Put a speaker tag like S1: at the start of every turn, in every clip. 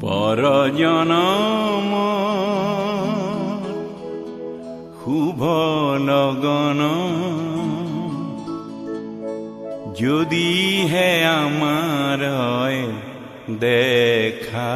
S1: পৰজনম শুভ লগন যদিহে আমাৰ হয় দেখা।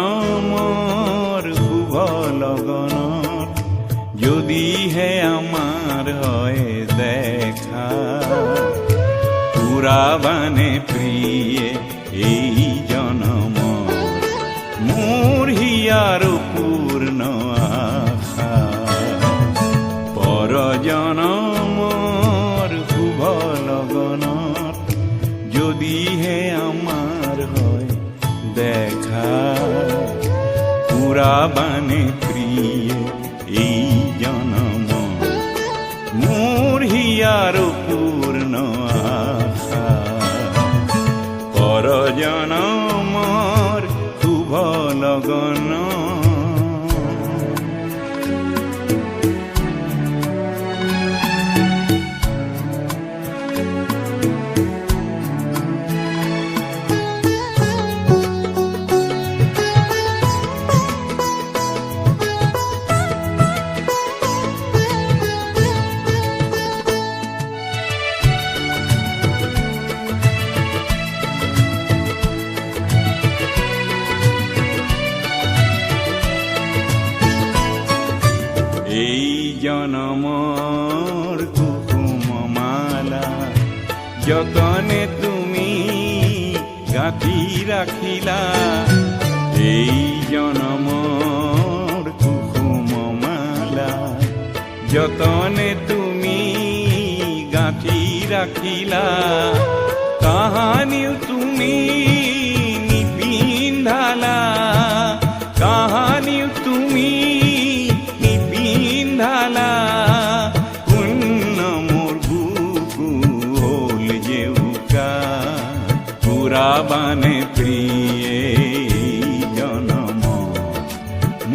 S1: পৰজনমৰ শুভ লগনত যদিহে আমাৰ হয় দেখা, পুৰাবানে প্ৰিয়ে এই জনমৰ মোৰ হিয়াৰ পূৰ্ণ আশা। পৰজনমৰ শুভ লগনত যদিহে আমাৰ হয় দেখা, পুৰাবানে প্ৰিয়ে এই জনম মোৰ হিয়াৰ পূৰ্ণ আশা। পৰজনমৰ শুভ লগন এই জনমৰ কুসুমমালা যতনে তুমি গাঁঠি ৰাখিলা। এই জনমৰ কুসুমমালা যতনে তুমি গাঁঠি ৰাখিলা। কাহানিও তুমি নিপিন্ধালা, কাহানিও তুমি নিপিন্ধালা। পুণ্য মোৰ বুকু হ'ল জেউকা, পুৰাবানে প্ৰিয়ে জনম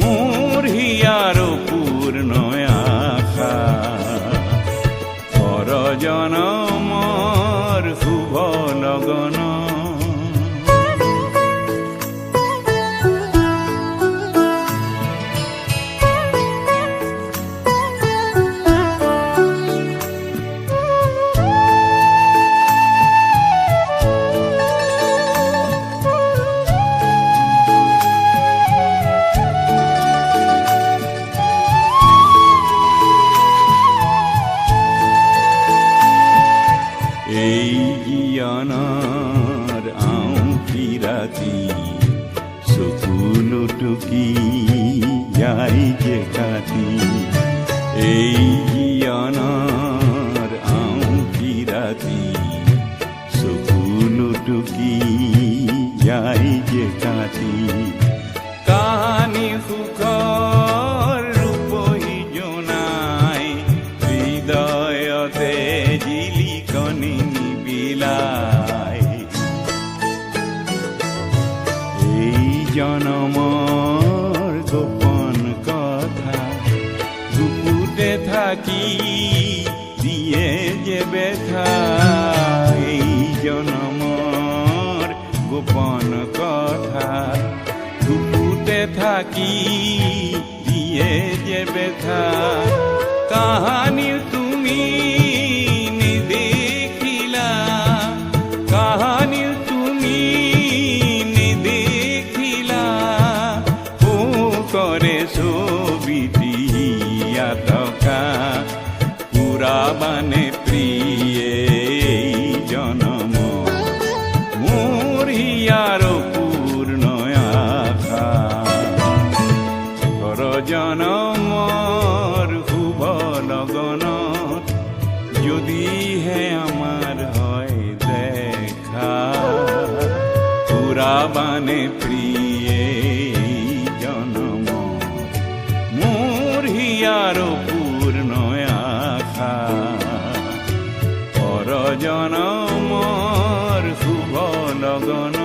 S1: মোৰ হিয়াৰ পূৰ্ণ আশা। পৰজনমৰ শুভ লগন এই জীয়নৰ আউঠি ৰাতি চকুলো টুকি যাই যে কাটি। এই জীয়নৰ আউঠি ৰাতি চকুলো টুকি যাই যে কাটি। কাহানি সুখৰ ৰূপহী জোনাই হৃদয়তে জিলিকনি বিলাই। এই জনমৰ গোপন কথা বুকুতে থাকি দিয়ে যে ব্যথা। এই জনমৰ গোপন কথা বুকুতে থাকি দিয়ে যে ব্যথা। কাহানিও তুমি নেদেখিলা, কাহানিও তুমি নেদেখিলা। পোকৰে ছবিটি আটকা, পুৰাবানে প্ৰিয়ে জনম মোৰ হিয়াৰ পূৰ্ণ আশা। পৰজনমৰ ভগৱানে প্ৰিয়ে জনম মোৰ হিয়াৰ পূৰ্ণ আশা পৰ জনমৰ শুভ লগন